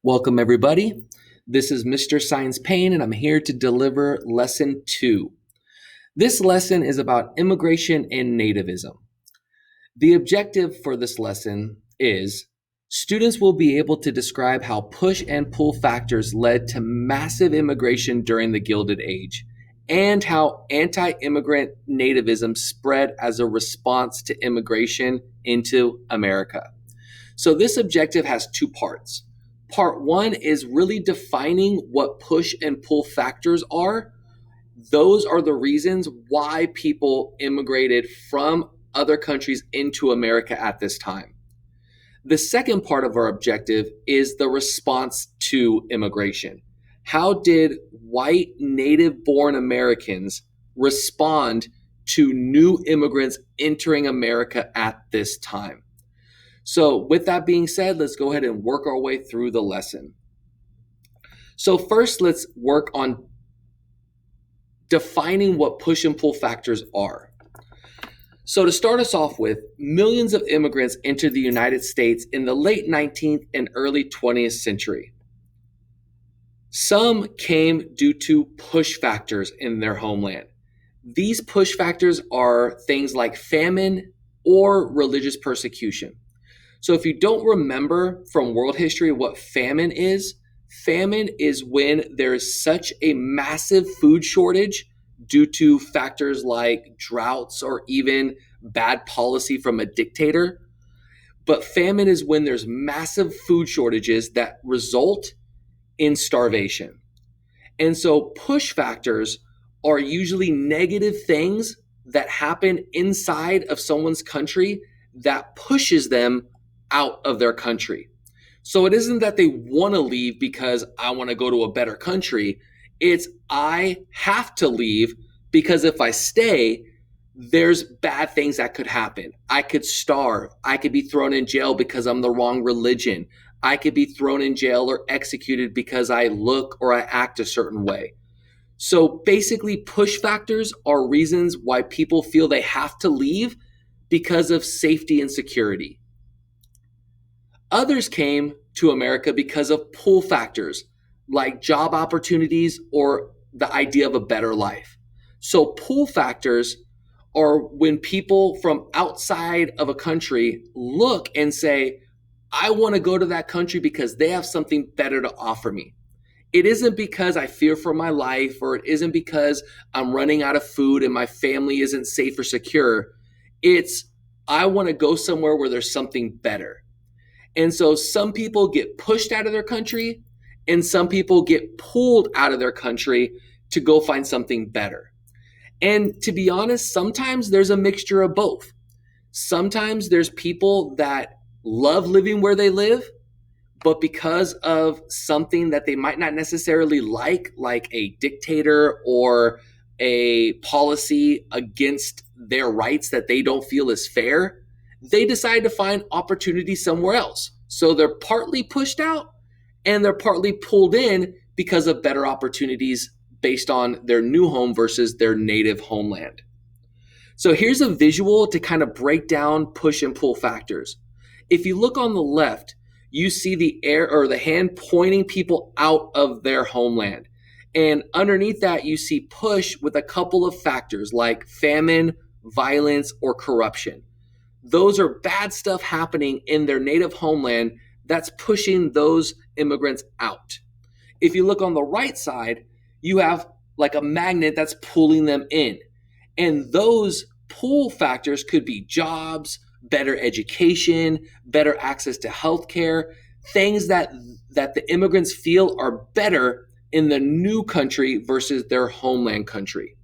Welcome, everybody. This is Mr. Saenz-Payne, and I'm here to deliver Lesson 2. This lesson is about immigration and nativism. The objective for this lesson is students will be able to describe how push and pull factors led to massive immigration during the Gilded Age, and how anti-immigrant nativism spread as a response to immigration into America. So this objective has two parts. Part one is really defining what push and pull factors are. Those are the reasons why people immigrated from other countries into America at this time. The second part of our objective is the response to immigration. How did white native-born Americans respond to new immigrants entering America at this time? So with that being said, let's go ahead and work our way through the lesson. So first, let's work on defining what push and pull factors are. So to start us off with, millions of immigrants entered the United States in the late 19th and early 20th century. Some came due to push factors in their homeland. These push factors are things like famine or religious persecution. So if you don't remember from world history what famine is when there is such a massive food shortage due to factors like droughts or even bad policy from a dictator. But famine is when there's massive food shortages that result in starvation. And so push factors are usually negative things that happen inside of someone's country that pushes them out of their country. So it isn't that they want to leave because I want to go to a better country. It's I have to leave because if I stay, there's bad things that could happen. I could starve. I could be thrown in jail because I'm the wrong religion. I could be thrown in jail or executed because I look or I act a certain way. So basically, push factors are reasons why people feel they have to leave because of safety and security. Others came to America because of pull factors like job opportunities or the idea of a better life. So pull factors are when people from outside of a country look and say, I want to go to that country because they have something better to offer me. It isn't because I fear for my life, or it isn't because I'm running out of food and my family isn't safe or secure. It's I want to go somewhere where there's something better. And so some people get pushed out of their country and some people get pulled out of their country to go find something better. And to be honest, sometimes there's a mixture of both. Sometimes there's people that love living where they live, but because of something that they might not necessarily like a dictator or a policy against their rights that they don't feel is fair, they decide to find opportunity somewhere else. So they're partly pushed out and they're partly pulled in because of better opportunities based on their new home versus their native homeland. So here's a visual to kind of break down push and pull factors. If you look on the left, you see the air or the hand pointing people out of their homeland. And underneath that, you see push with a couple of factors like famine, violence, or corruption. Those are bad stuff happening in their native homeland that's pushing those immigrants out. If you look on the right side, you have like a magnet that's pulling them in. And those pull factors could be jobs, better education, better access to healthcare, things that the immigrants feel are better in the new country versus their homeland country.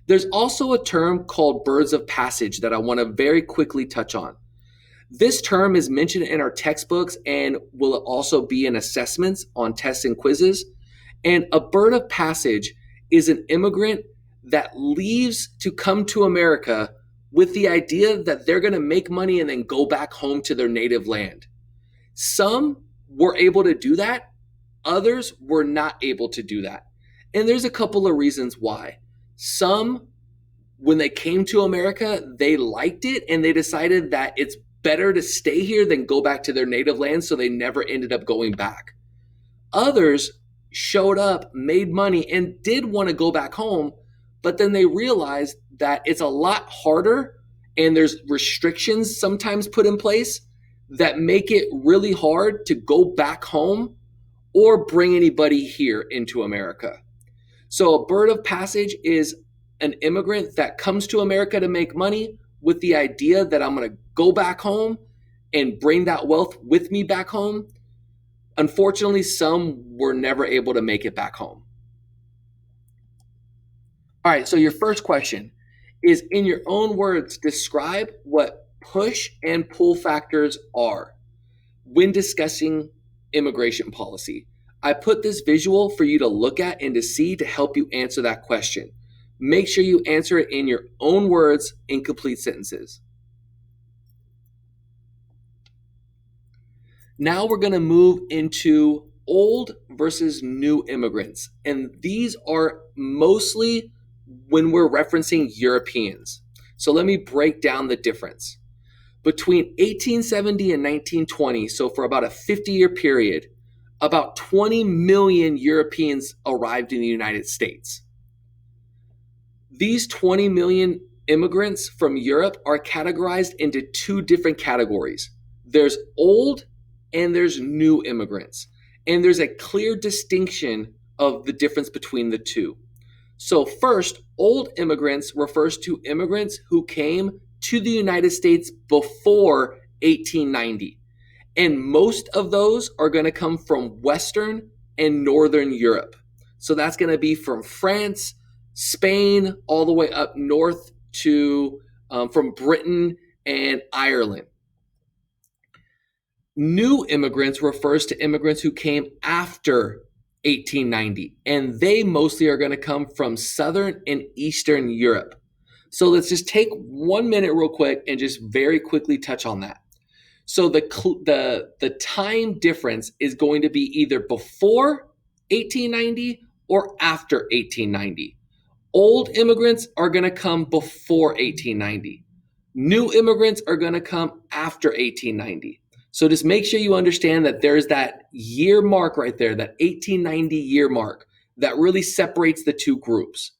There's also a term called birds of passage that I want to very quickly touch on. This term is mentioned in our textbooks and will also be in assessments on tests and quizzes. And a bird of passage is an immigrant that leaves to come to America with the idea that they're going to make money and then go back home to their native land. Some were able to do that. Others were not able to do that. And there's a couple of reasons why. Some, when they came to America, they liked it and they decided that it's better to stay here than go back to their native land, so they never ended up going back. Others showed up, made money, and did want to go back home, but then they realized that it's a lot harder and there's restrictions sometimes put in place that make it really hard to go back home or bring anybody here into America. So a bird of passage is an immigrant that comes to America to make money with the idea that I'm going to go back home and bring that wealth with me back home. Unfortunately, some were never able to make it back home. All right, so your first question is, in your own words, describe what push and pull factors are when discussing immigration policy. I put this visual for you to look at and to see to help you answer that question. Make sure you answer it in your own words in complete sentences. Now we're going to move into old versus new immigrants. And these are mostly when we're referencing Europeans. So let me break down the difference. Between 1870 and 1920, so for about a 50-year period, about 20 million Europeans arrived in the United States. These 20 million immigrants from Europe are categorized into two different categories. There's old and there's new immigrants. And there's a clear distinction of the difference between the two. So first, old immigrants refers to immigrants who came to the United States before 1890. And most of those are going to come from Western and Northern Europe. So that's going to be from France, Spain, all the way up north to from Britain and Ireland. New immigrants refers to immigrants who came after 1890, and they mostly are going to come from Southern and Eastern Europe. So let's just take 1 minute real quick and just very quickly touch on that. So the time difference is going to be either before 1890 or after 1890. Old immigrants are going to come before 1890. New immigrants are going to come after 1890. So just make sure you understand that there's that year mark right there, that 1890 year mark that really separates the two groups.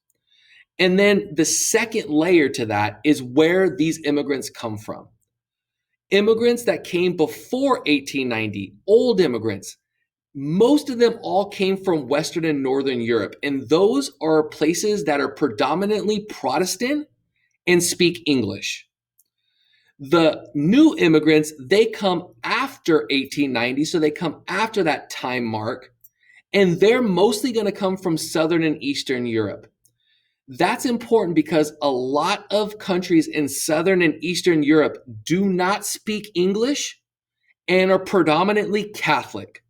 And then the second layer to that is where these immigrants come from. Immigrants that came before 1890, old immigrants, most of them all came from Western and Northern Europe. And those are places that are predominantly Protestant and speak English. The new immigrants, they come after 1890, so they come after that time mark, and they're mostly going to come from Southern and Eastern Europe. That's important because a lot of countries in Southern and Eastern Europe do not speak English and are predominantly Catholic.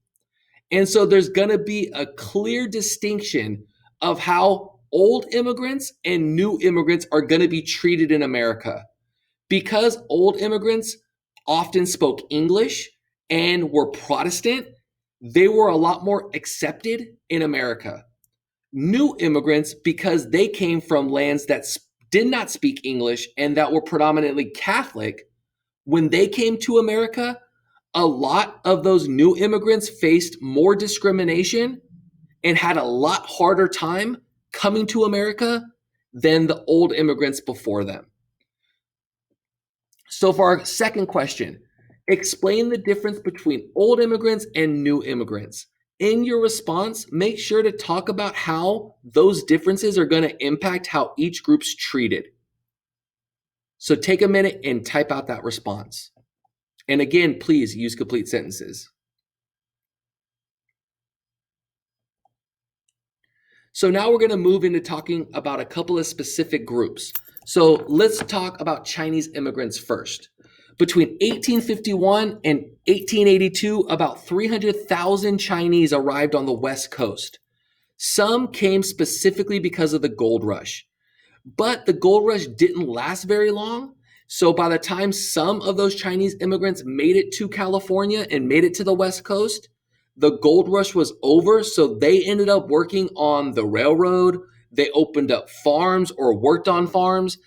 And so there's going to be a clear distinction of how old immigrants and new immigrants are going to be treated in America. Because old immigrants often spoke English and were Protestant, they were a lot more accepted in America. New immigrants, because they came from lands that did not speak English and that were predominantly Catholic, when they came to America, a lot of those new immigrants faced more discrimination and had a lot harder time coming to America than the old immigrants before them. So for our second question, explain the difference between old immigrants and new immigrants. In your response, make sure to talk about how those differences are going to impact how each group's treated. So take a minute and type out that response. And again, please use complete sentences. So now we're going to move into talking about a couple of specific groups. So let's talk about Chinese immigrants first. Between 1851 and 1882, about 300,000 Chinese arrived on the West Coast. Some came specifically because of the gold rush. But the gold rush didn't last very long. So by the time some of those Chinese immigrants made it to California and made it to the West Coast, the gold rush was over. So they ended up working on the railroad. They opened up farms or worked on farms.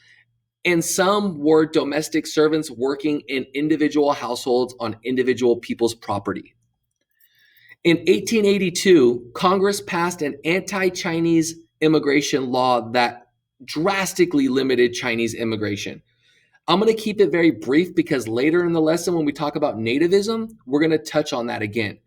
and some were domestic servants working in individual households on individual people's property. In 1882, Congress passed an anti-Chinese immigration law that drastically limited Chinese immigration. I'm going to keep it very brief because later in the lesson, when we talk about nativism, we're going to touch on that again.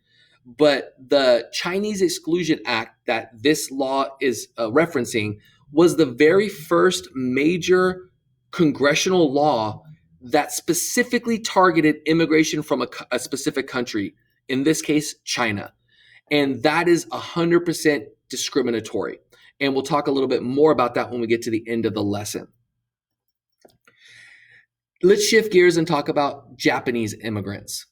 But the Chinese Exclusion Act that this law is referencing was the very first major congressional law that specifically targeted immigration from a specific country, in this case, China. And that is 100% discriminatory. And we'll talk a little bit more about that when we get to the end of the lesson. Let's shift gears and talk about Japanese immigrants.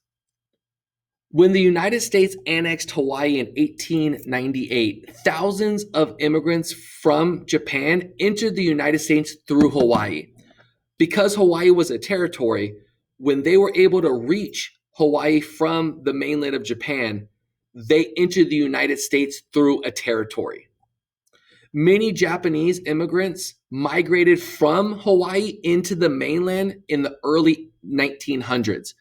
When the United States annexed Hawaii in 1898, thousands of immigrants from Japan entered the United States through Hawaii. Because Hawaii was a territory, when they were able to reach Hawaii from the mainland of Japan, they entered the United States through a territory. Many Japanese immigrants migrated from Hawaii into the mainland in the early 1900s.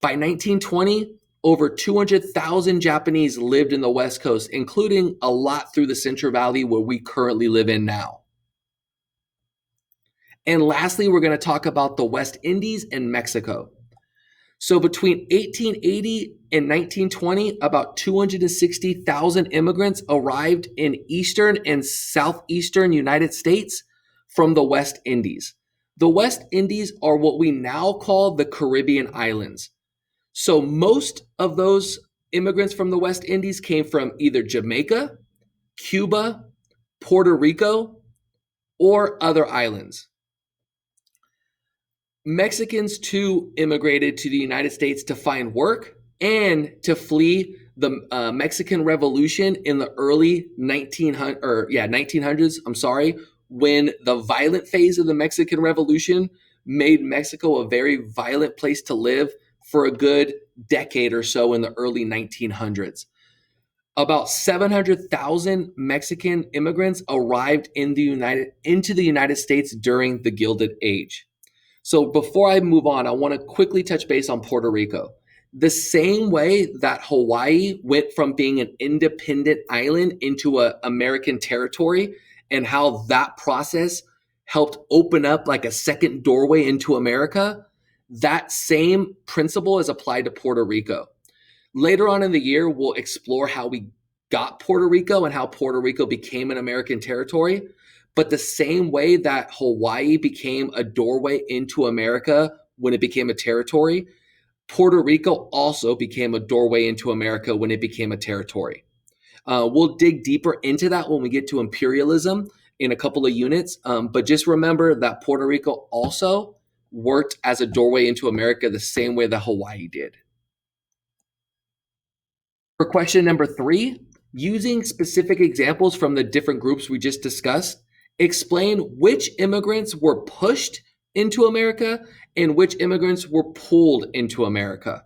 By 1920, over 200,000 Japanese lived in the West Coast, including a lot through the Central Valley where we currently live in now. And lastly, we're going to talk about the West Indies and Mexico. So between 1880 and 1920, about 260,000 immigrants arrived in eastern and southeastern United States from the West Indies. The West Indies are what we now call the Caribbean islands. So most of those immigrants from the West Indies came from either Jamaica, Cuba, Puerto Rico, or other islands. Mexicans too immigrated to the United States to find work and to flee the Mexican Revolution in the early 1900s, when the violent phase of the Mexican Revolution made Mexico a very violent place to live for a good decade or so in the early 1900s. About 700,000 Mexican immigrants arrived into the United States during the Gilded Age. So before I move on, I want to quickly touch base on Puerto Rico. The same way that Hawaii went from being an independent island into an American territory, and how that process helped open up like a second doorway into America, that same principle is applied to Puerto Rico. Later on in the year, we'll explore how we got Puerto Rico and how Puerto Rico became an American territory. But the same way that Hawaii became a doorway into America when it became a territory, Puerto Rico also became a doorway into America when it became a territory. We'll dig deeper into that when we get to imperialism in a couple of units. But just remember that Puerto Rico also worked as a doorway into America the same way that Hawaii did. For question number 3, using specific examples from the different groups we just discussed, explain which immigrants were pushed into America and which immigrants were pulled into America.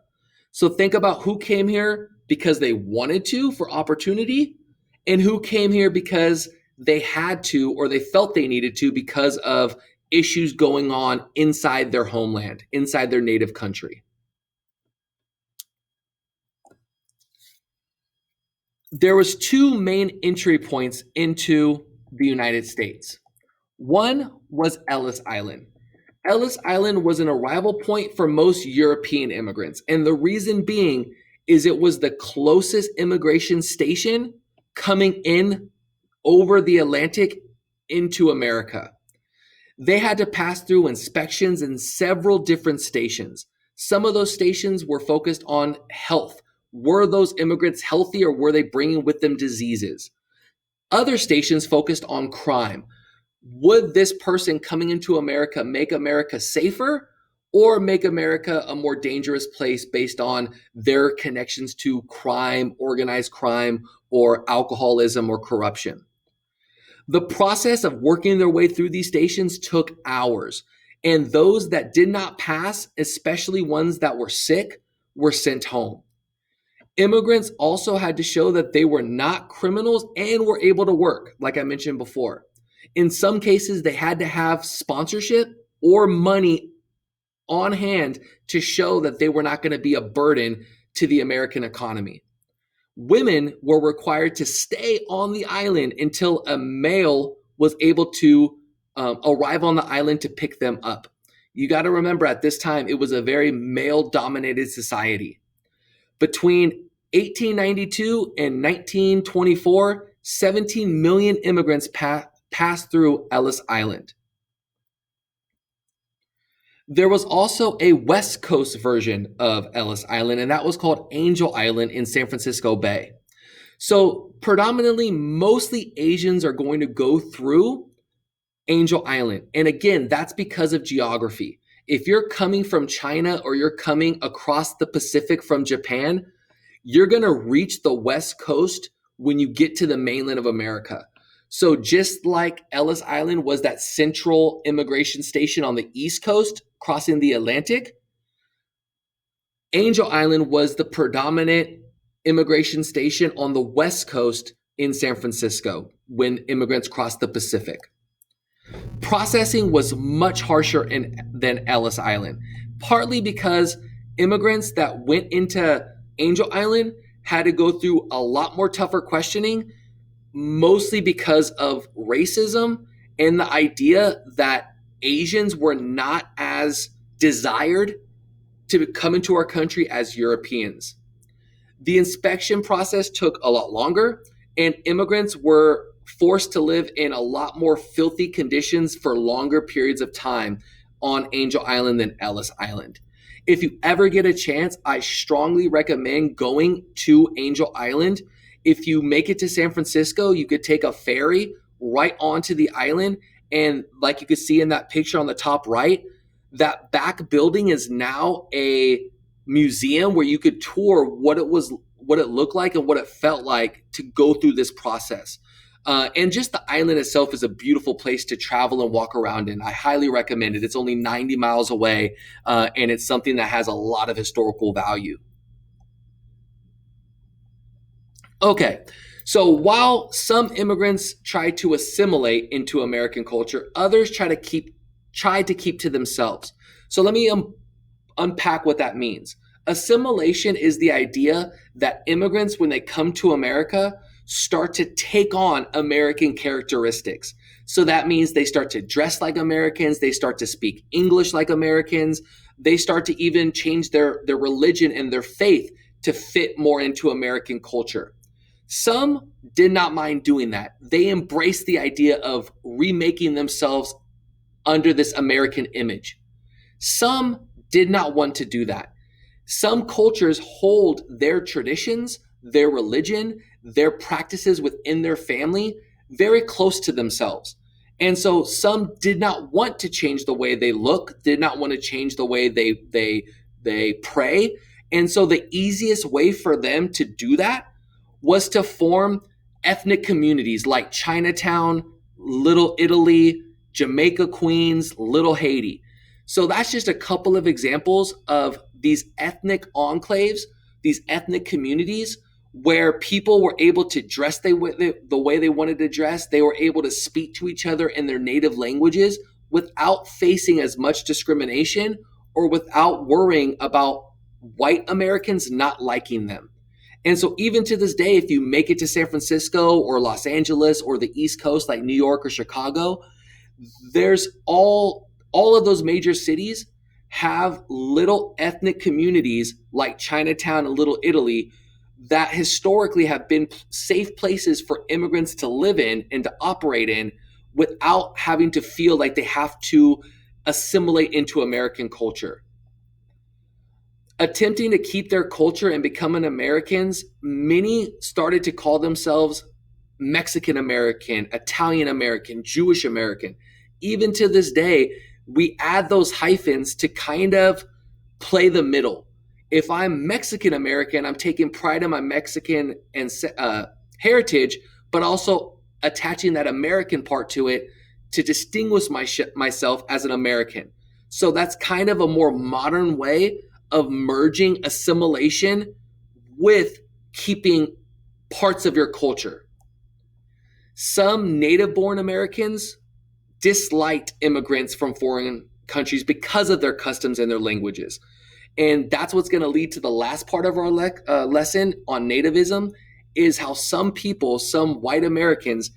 So think about who came here because they wanted to for opportunity, and who came here because they had to or they felt they needed to because of issues going on inside their homeland, inside their native country. There was 2 main entry points into the United States. One was Ellis Island. Ellis Island was an arrival point for most European immigrants, and the reason being is it was the closest immigration station coming in over the Atlantic into America. They had to pass through inspections in several different stations. Some of those stations were focused on health. Were those immigrants healthy, or were they bringing with them diseases? Other stations focused on crime. Would this person coming into America make America safer or make America a more dangerous place based on their connections to crime, organized crime, or alcoholism or corruption? The process of working their way through these stations took hours, and those that did not pass, especially ones that were sick, were sent home. Immigrants also had to show that they were not criminals and were able to work, like I mentioned before. In some cases, they had to have sponsorship or money on hand to show that they were not going to be a burden to the American economy. Women were required to stay on the island until a male was able to arrive on the island to pick them up. You got to remember, at this time, it was a very male-dominated society. Between 1892 and 1924, 17 million immigrants passed through Ellis Island. There was also a West Coast version of Ellis Island, and that was called Angel Island in San Francisco Bay. So predominantly, mostly Asians are going to go through Angel Island. And again, that's because of geography. If you're coming from China or you're coming across the Pacific from Japan, you're going to reach the West Coast when you get to the mainland of America. So just like Ellis Island was that central immigration station on the East Coast, crossing the Atlantic, Angel Island was the predominant immigration station on the West Coast in San Francisco when immigrants crossed the Pacific. Processing was much harsher than Ellis Island, partly because immigrants that went into Angel Island had to go through a lot more tougher questioning, mostly because of racism and the idea that Asians were not as desired to come into our country as Europeans. The inspection process took a lot longer, and immigrants were forced to live in a lot more filthy conditions for longer periods of time on Angel Island than Ellis Island. If you ever get a chance, I strongly recommend going to Angel Island. If you make it to San Francisco, you could take a ferry right onto the island. And like you could see in that picture on the top right, that back building is now a museum where you could tour what it looked like and what it felt like to go through this process. And just the island itself is a beautiful place to travel and walk around in. I highly recommend it. It's only 90 miles away, and it's something that has a lot of historical value. Okay, so while some immigrants try to assimilate into American culture, others try to keep to themselves. So let me unpack what that means. Assimilation is the idea that immigrants, when they come to America, start to take on American characteristics. So that means they start to dress like Americans, they start to speak English like Americans, they start to even change their religion and their faith to fit more into American culture. Some did not mind doing that. They embraced the idea of remaking themselves under this American image. Some did not want to do that. Some cultures hold their traditions, their religion, their practices within their family very close to themselves. And so some did not want to change the way they look, did not want to change the way they pray. And so the easiest way for them to do that was to form ethnic communities like Chinatown, Little Italy, Jamaica, Queens, Little Haiti. So that's just a couple of examples of these ethnic enclaves, these ethnic communities where people were able to dress the way they wanted to dress. They were able to speak to each other in their native languages without facing as much discrimination or without worrying about white Americans not liking them. And so even to this day, if you make it to San Francisco or Los Angeles or the East Coast like New York or Chicago, there's all of those major cities have little ethnic communities like Chinatown and Little Italy that historically have been safe places for immigrants to live in and to operate in without having to feel like they have to assimilate into American culture. Attempting to keep their culture and becoming Americans, many started to call themselves Mexican American, Italian American, Jewish American. Even to this day, we add those hyphens to kind of play the middle. If I'm Mexican American, I'm taking pride in my Mexican and heritage, but also attaching that American part to it to distinguish myself as an American. So that's kind of a more modern way of merging assimilation with keeping parts of your culture. Some native-born Americans disliked immigrants from foreign countries because of their customs and their languages. And that's what's going to lead to the last part of our lesson on nativism, is how some people, some white Americans,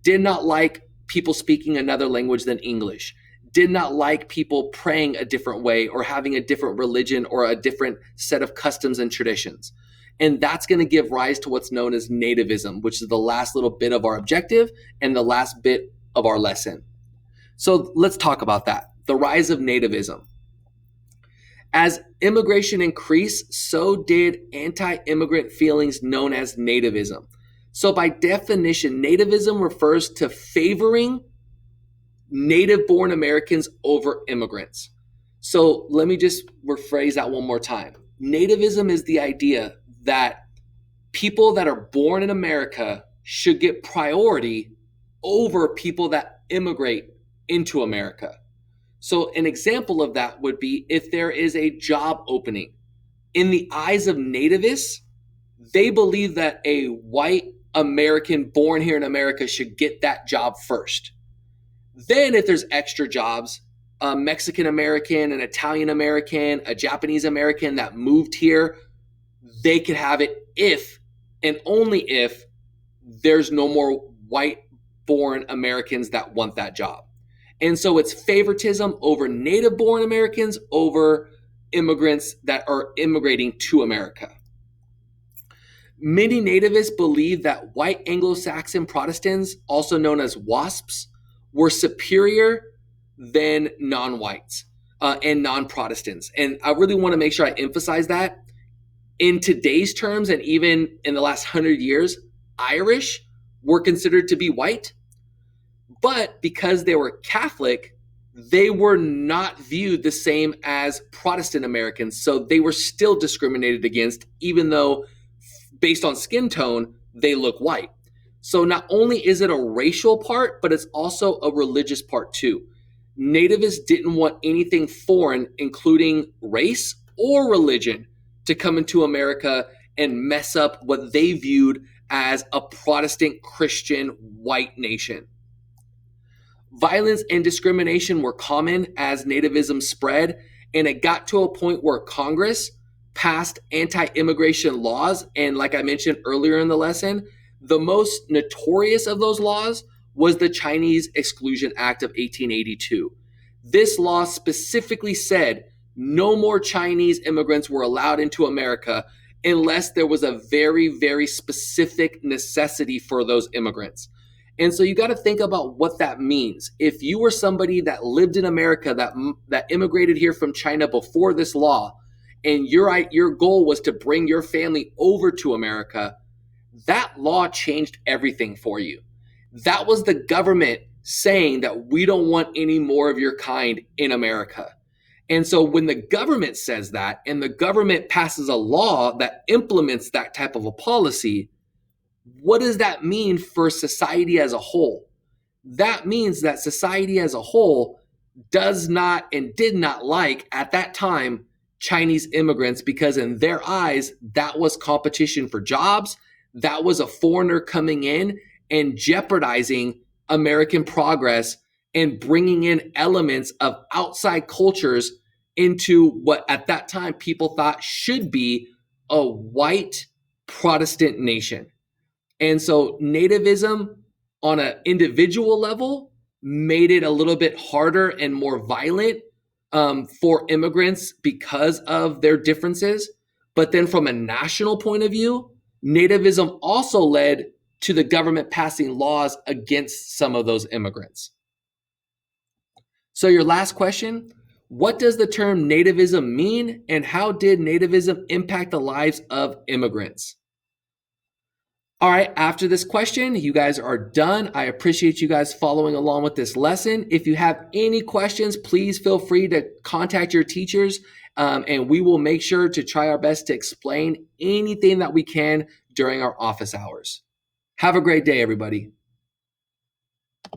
did not like people speaking another language than English, did not like people praying a different way or having a different religion or a different set of customs and traditions. And that's going to give rise to what's known as nativism, which is the last little bit of our objective and the last bit of our lesson. So let's talk about that, the rise of nativism. As immigration increased, so did anti-immigrant feelings known as nativism. So by definition, nativism refers to favoring native-born Americans over immigrants. So let me just rephrase that one more time. Nativism is the idea that people that are born in America should get priority over people that immigrate into America. So an example of that would be if there is a job opening. In the eyes of nativists, they believe that a white American born here in America should get that job first. Then if there's extra jobs, a Mexican American, an Italian American, a Japanese American that moved here, they could have it if and only if there's no more white born Americans that want that job. And so it's favoritism over native born Americans over immigrants that are immigrating to America. Many nativists believe that white Anglo-Saxon Protestants, also known as WASPs, were superior than non-whites and non-Protestants. And I really want to make sure I emphasize that. In today's terms, and even in the last 100 years, Irish were considered to be white. But because they were Catholic, they were not viewed the same as Protestant Americans. So they were still discriminated against, even though based on skin tone, they look white. So not only is it a racial part, but it's also a religious part too. Nativists didn't want anything foreign, including race or religion, to come into America and mess up what they viewed as a Protestant Christian white nation. Violence and discrimination were common as nativism spread, and it got to a point where Congress passed anti-immigration laws. And like I mentioned earlier in the lesson, the most notorious of those laws was the Chinese Exclusion Act of 1882. This law specifically said no more Chinese immigrants were allowed into America unless there was a very, very specific necessity for those immigrants. And so you got to think about what that means. If you were somebody that lived in America that immigrated here from China before this law, and your goal was to bring your family over to America, that law changed everything for you. That was the government saying that we don't want any more of your kind in America. And so when the government says that, and the government passes a law that implements that type of a policy, what does that mean for society as a whole? That means that society as a whole does not and did not like, at that time, Chinese immigrants, because in their eyes, that was competition for jobs. That was a foreigner coming in and jeopardizing American progress and bringing in elements of outside cultures into what at that time people thought should be a white Protestant nation. And so nativism on an individual level made it a little bit harder and more violent for immigrants because of their differences. But then from a national point of view, nativism also led to the government passing laws against some of those immigrants. So your last question, what does the term nativism mean, and how did nativism impact the lives of immigrants? All right, after this question, you guys are done. I appreciate you guys following along with this lesson. If you have any questions, please feel free to contact your teachers, and we will make sure to try our best to explain anything that we can during our office hours. Have a great day, everybody.